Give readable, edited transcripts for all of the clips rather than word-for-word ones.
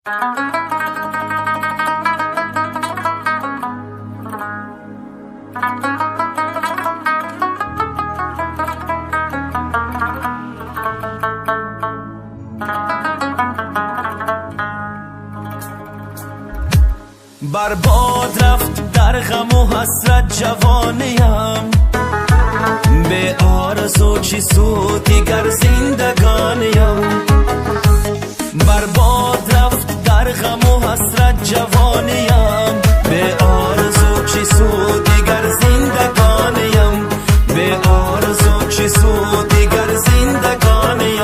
برباد رفت در غم و حسرت جوانیم، به آرزو چی سود دیگر زندگانیم. برباد رفت در غم و حسرت جوانیم، به آرزو چی سود دیگر زندگانیم، به آرزو چی سود دیگر زندگانیم.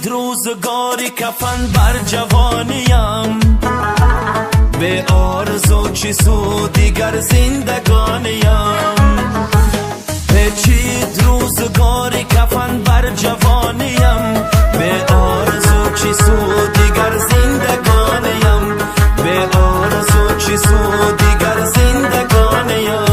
روزگاری کفن بر جوانیم، به آرزو چی سود دیگر زندگانیم. پیچید روزگاری کفن بر جوانیم، به آرزو چی سود دیگر زندگانیم، به آرزو چی سود دیگر زندگانیم.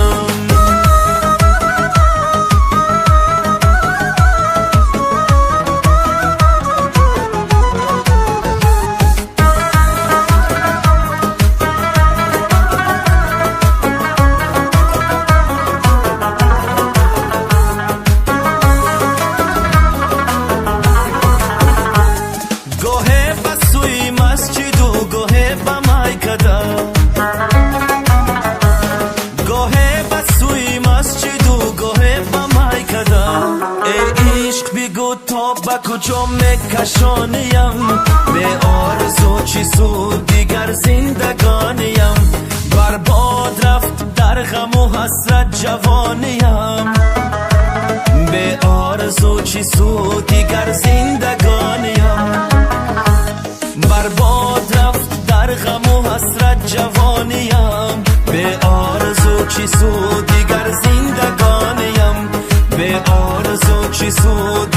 تا با کجا میکشانیم، به آرزو چی سود دیگر زندگانیم. برباد رفت در غم و حسرت جوانیم، به آرزو چی سود دیگر زندگانیم. برباد رفت در غم و حسرت جوانیم، به آرزو چی سود دیگر زندگانیم، به آرزو چی سود